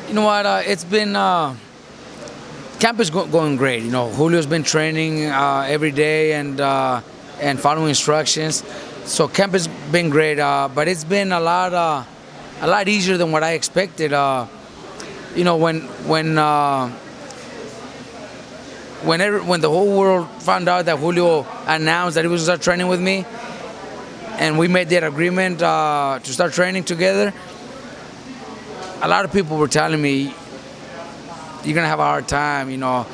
You know what? It's been camp is going great. You know, Julio's been training every day and following instructions. So camp has been great, but it's been a lot easier than what I expected. You know, when the whole world found out that Julio announced that he was going to start training with me, and we made that agreement to start training together, a lot of people were telling me, you're going to have a hard time, you know.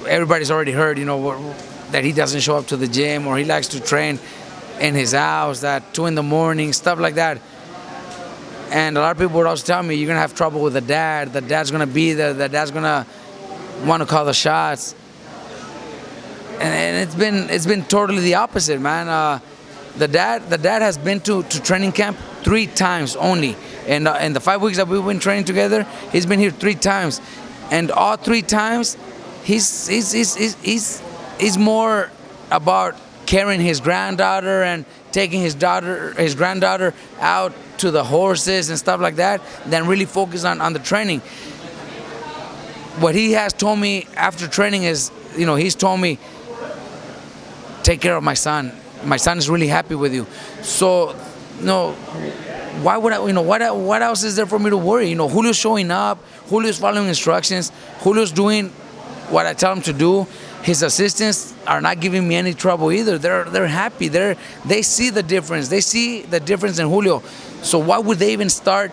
Everybody's already heard, you know, that he doesn't show up to the gym, or he likes to train in his house at 2 in the morning, stuff like that. And a lot of people would also tell me, you're going to have trouble with the dad. The dad's going to be there. The dad's going to want to call the shots. And it's been totally the opposite, man. The dad has been to training camp 3 times only. And in the 5 weeks that we've been training together, he's been here 3 times. And all 3 times, he's more about carrying his granddaughter and taking his granddaughter out to the horses and stuff like that than really focus on the training. What he has told me after training is, you know, he's told me, take care of my son. My son is really happy with you. So, you know, why would I, you know, what else is there for me to worry? You know, Julio's showing up, Julio's following instructions, Julio's doing what I tell him to do. His assistants are not giving me any trouble either. They're happy. They see the difference. They see the difference in Julio. So why would they even start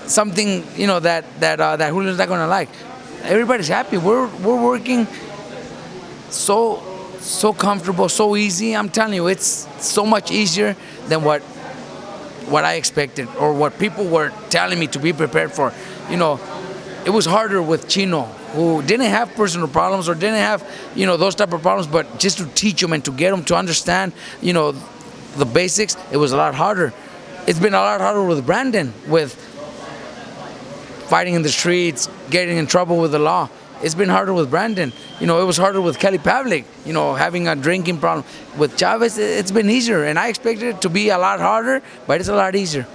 something, you know, that Julio's not gonna like? Everybody's happy. We're working so comfortable, so easy. I'm telling you, it's so much easier than what I expected or what people were telling me to be prepared for. You know, it was harder with Chino, who didn't have personal problems or didn't have, you know, those type of problems, but just to teach him and to get him to understand, you know, the basics, it was a lot harder. It's been a lot harder with Brandon, with fighting in the streets, getting in trouble with the law. It's been harder with Brandon. You know, it was harder with Kelly Pavlik, you know, having a drinking problem. With Chavez, it's been easier, and I expected it to be a lot harder, but it's a lot easier.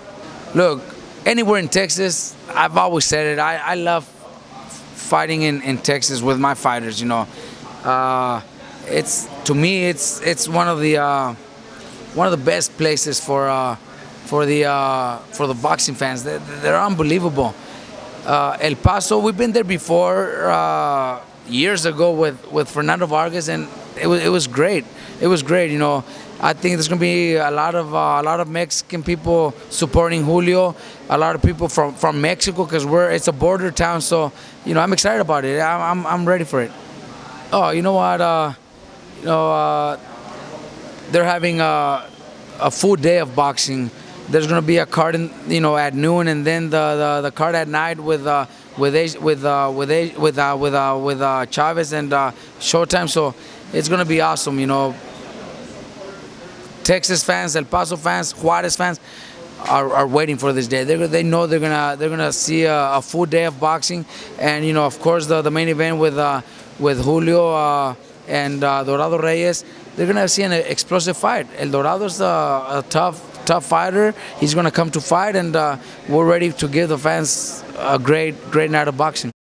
Look, anywhere in Texas, I've always said it, I love fighting in Texas with my fighters, you know. It's, to me, it's one of the best places for the boxing fans. They're unbelievable. El Paso, we've been there before years ago with Fernando Vargas, and it was great. It was great, you know. I think there's gonna be a lot of Mexican people supporting Julio, a lot of people from Mexico, because it's a border town. So, you know, I'm excited about it. I'm ready for it. Oh, you know what? You know, they're having a full day of boxing. There's gonna be a card, you know, at noon, and then the card at night with Chavez and Showtime. So it's gonna be awesome, you know. Texas fans, El Paso fans, Juarez fans are waiting for this day. They know they're gonna see a full day of boxing, and, you know, of course, the main event with Julio and Dorado Reyes. They're gonna see an explosive fight. El Dorado's a tough fighter. He's gonna come to fight, and we're ready to give the fans a great night of boxing.